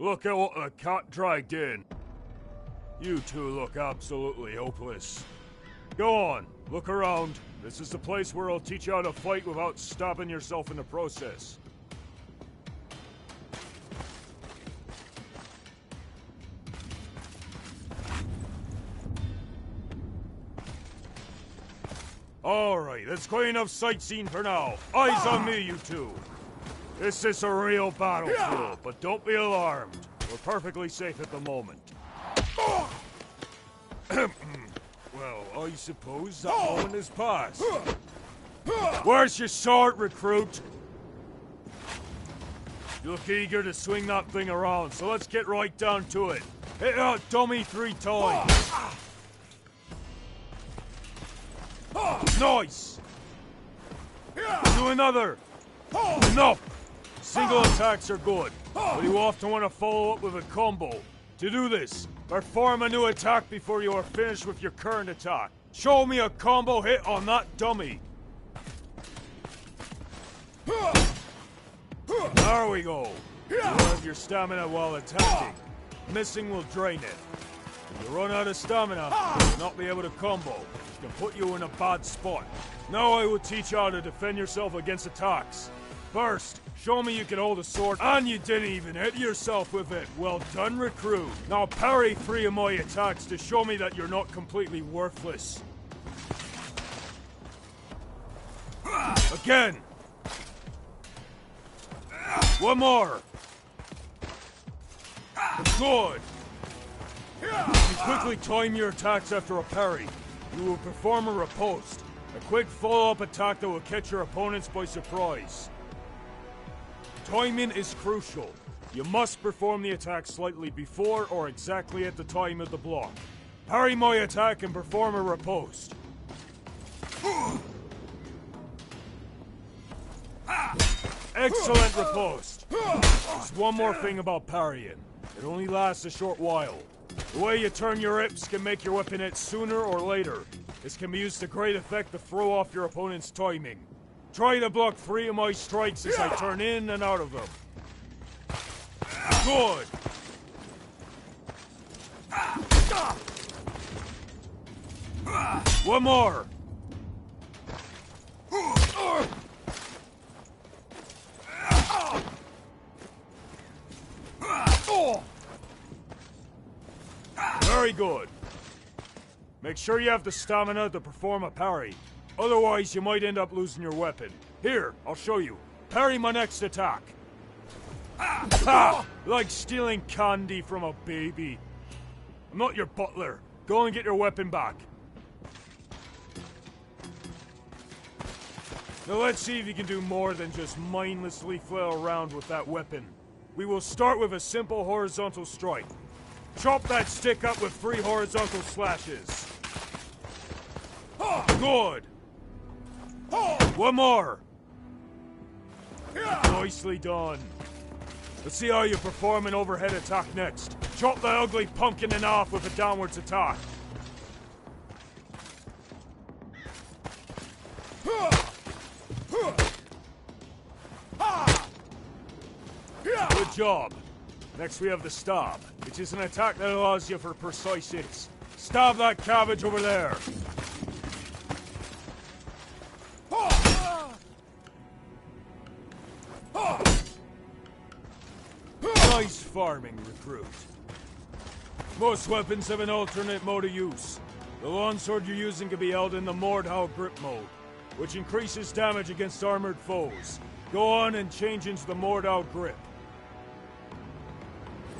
Look at what the cat dragged in. You two look absolutely hopeless. Go on, look around. This is the place where I'll teach you how to fight without stabbing yourself in the process. Alright, that's quite enough sightseeing for now. Eyes on me, you two. This is a real battlefield, but don't be alarmed. We're perfectly safe at the moment. Well, I suppose that moment has passed. Where's your sword, recruit? You look eager to swing that thing around, so let's get right down to it. Hit that dummy 3 times. Nice! Do another! Enough! Single attacks are good, but you often want to follow up with a combo. To do this, perform a new attack before you are finished with your current attack. Show me a combo hit on that dummy. There we go. You have your stamina while attacking. Missing will drain it. If you run out of stamina, you'll not be able to combo, which can put you in a bad spot. Now I will teach you how to defend yourself against attacks. First, show me you can hold a sword, and you didn't even hit yourself with it. Well done, recruit. Now parry 3 of my attacks to show me that you're not completely worthless. Again. One more. Good. If you quickly time your attacks after a parry, you will perform a riposte, a quick follow-up attack that will catch your opponents by surprise. Timing is crucial. You must perform the attack slightly before or exactly at the time of the block. Parry my attack and perform a riposte. Excellent riposte. Just one more thing about parrying. It only lasts a short while. The way you turn your hips can make your weapon hit sooner or later. This can be used to great effect to throw off your opponent's timing. Try to block 3 of my strikes as I turn in and out of them. Good! One more! Very good. Make sure you have the stamina to perform a parry. Otherwise, you might end up losing your weapon. Here, I'll show you. Parry my next attack. Ha! Like stealing candy from a baby. I'm not your butler. Go and get your weapon back. Now let's see if you can do more than just mindlessly flail around with that weapon. We will start with a simple horizontal strike. Chop that stick up with 3 horizontal slashes. Good! One more! Nicely done. Let's see how you perform an overhead attack next. Chop that ugly pumpkin in half with a downwards attack. Good job. Next we have the stab, which is an attack that allows you for precise hits. Stab that cabbage over there. Nice farming, recruit. Most weapons have an alternate mode of use. The longsword you're using can be held in the Mordhau grip mode, which increases damage against armored foes. Go on and change into the Mordhau grip.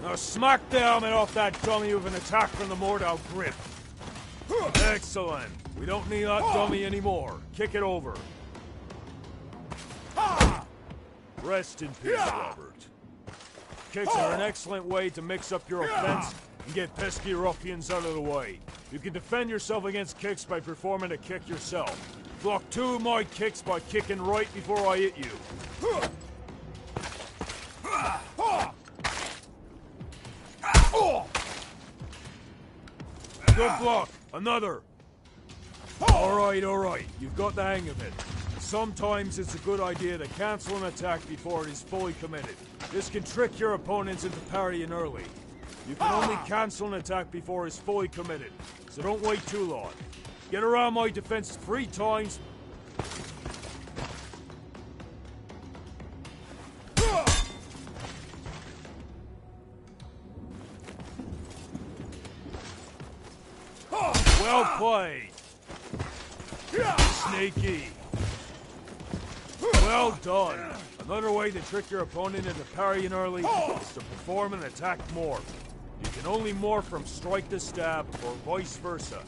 Now smack the helmet off that dummy with an attack from the Mordhau grip. Excellent. We don't need that dummy anymore. Kick it over. Rest in peace, Robert. Kicks are an excellent way to mix up your offense and get pesky ruffians out of the way. You can defend yourself against kicks by performing a kick yourself. Block 2 of my kicks by kicking right before I hit you. Good block. Another. Alright. You've got the hang of it. Sometimes it's a good idea to cancel an attack before it is fully committed. This can trick your opponents into parrying early. You can only cancel an attack before it's fully committed, so don't wait too long. Get around my defense 3 times. Well played. Sneaky. Well done. Another way to trick your opponent into parrying early is to perform an attack morph. You can only morph from strike to stab, or vice versa.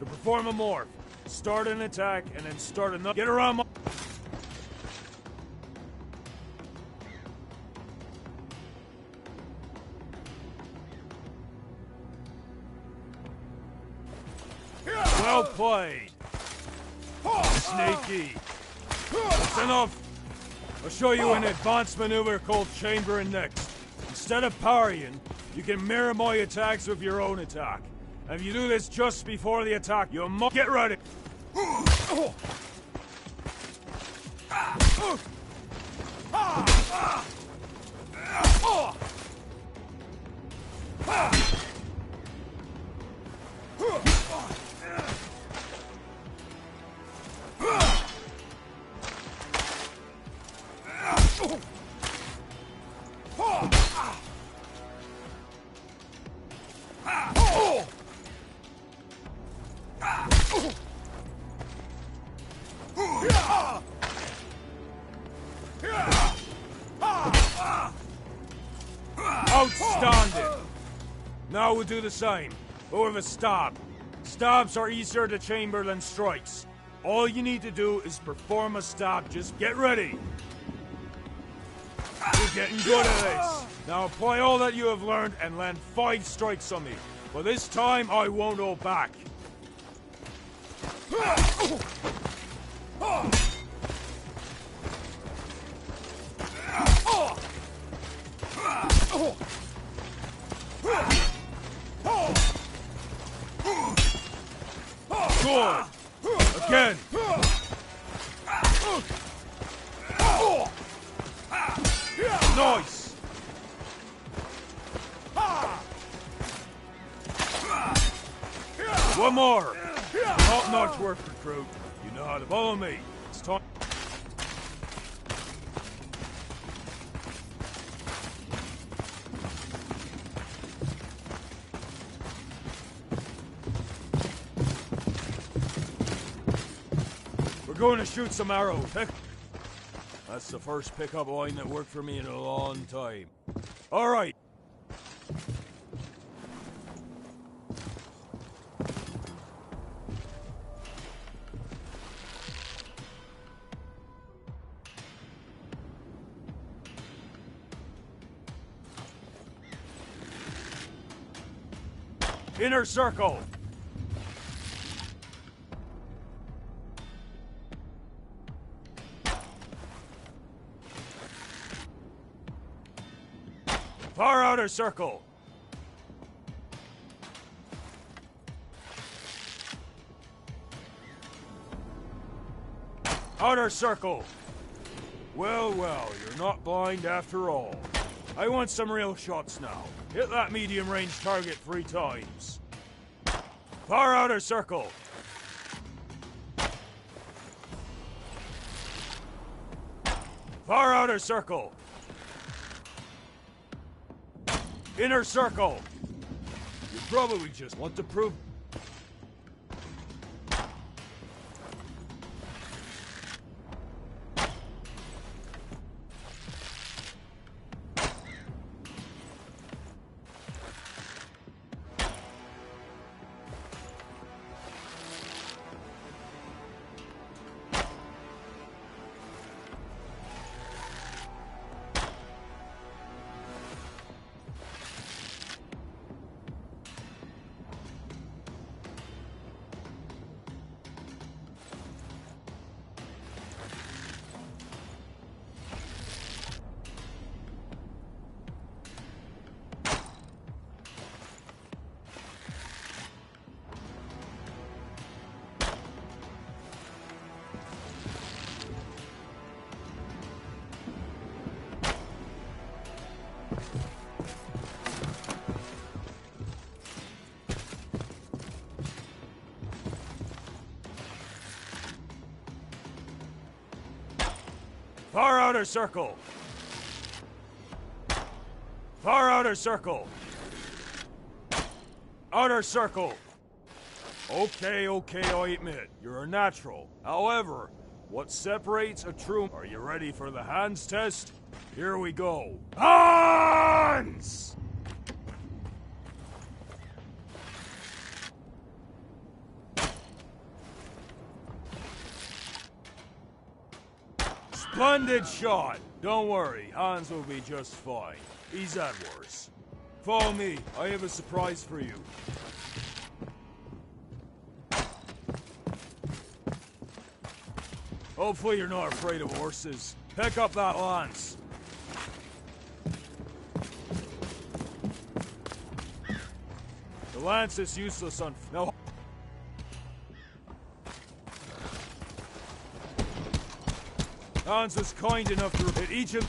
To perform a morph, start an attack and then start another. Get around my... Well played. Sneaky. That's enough. I'll show you an advanced maneuver called chambering next. Instead of parrying, you can mirror my attacks with your own attack. And if you do this just before the attack, you must get ready. Outstanding! Now we'll do the same, but with a stab. Stabs are easier to chamber than strikes. All you need to do is perform a stab. Just get ready. You're getting good at this. Now apply all that you have learned and land 5 strikes on me. But this time, I won't hold back. Good. Again. Nice. One more. Top-notch work, recruit. You know how to follow me. It's time. We're going to shoot some arrows. That's the first pickup line that worked for me in a long time. All right. Inner circle. Far outer circle. Outer circle. Well, well, you're not blind after all. I want some real shots now. Hit that medium-range target 3 times. Far outer circle. Far outer circle. Inner circle. You probably just want to prove... Far outer circle! Far outer circle! Outer circle! Okay, I admit, you're a natural. However, what separates a true... Are you ready for the hands test? Here we go. Hands! Splendid shot! Don't worry, Hans will be just fine. He's had worse. Follow me, I have a surprise for you. Hopefully you're not afraid of horses. Pick up that lance. The lance is useless on... No. Hans was kind enough to hit each of...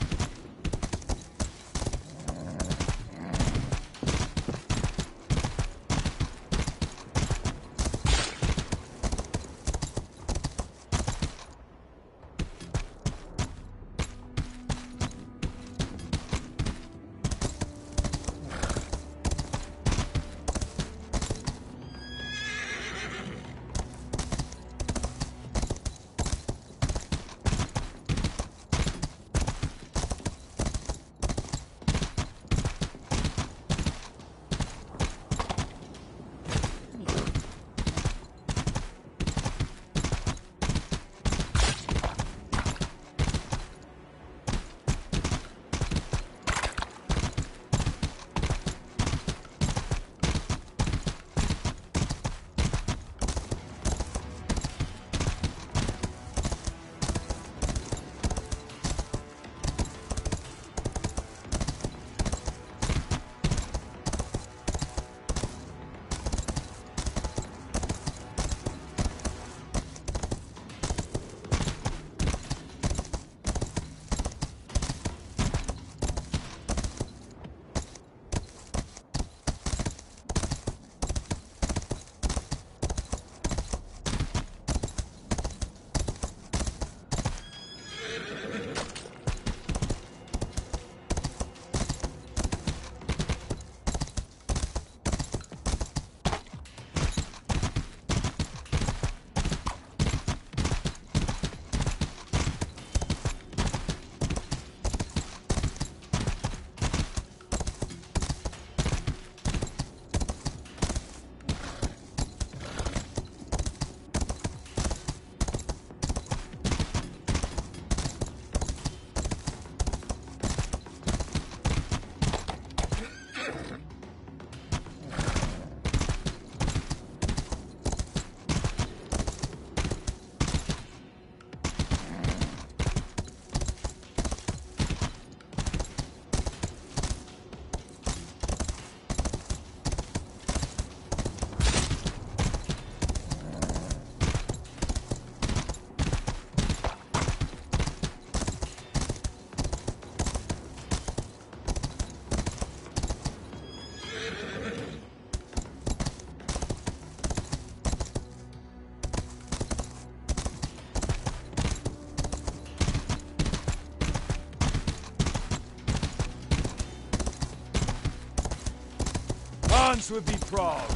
Hans would be proud.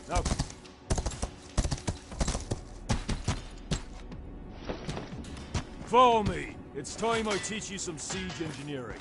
Now... Follow me. It's time I teach you some siege engineering.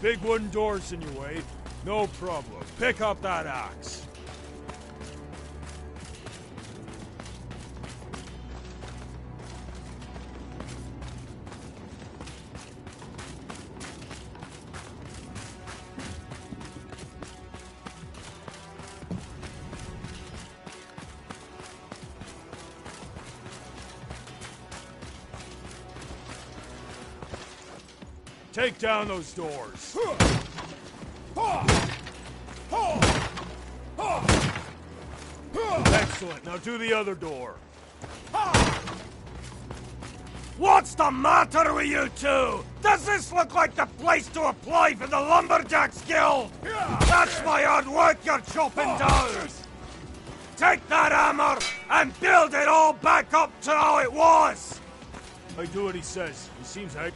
Big wooden doors in your way? No problem. Pick up that axe. Take down those doors. Excellent. Now do the other door. What's the matter with you two? Does this look like the place to apply for the Lumberjacks Guild? That's my hard work you're chopping down! Take that hammer and build it all back up to how it was! I do what he says. He seems like...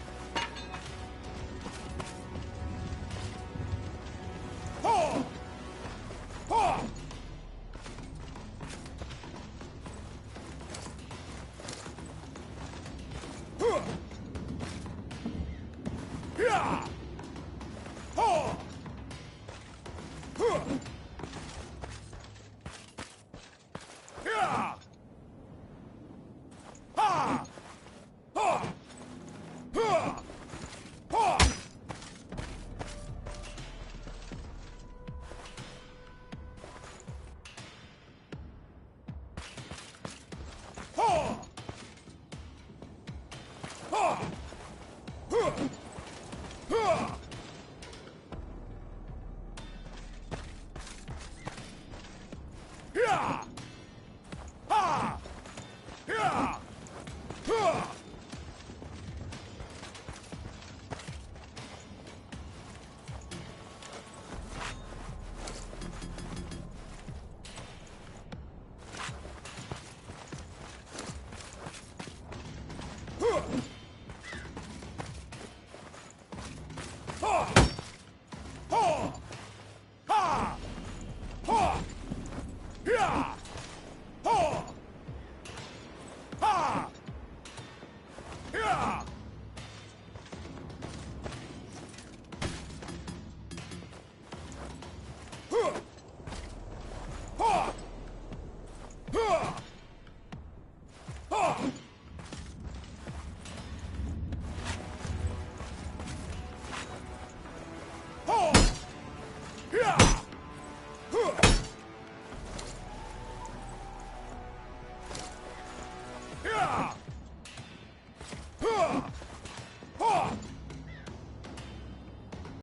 Yeah!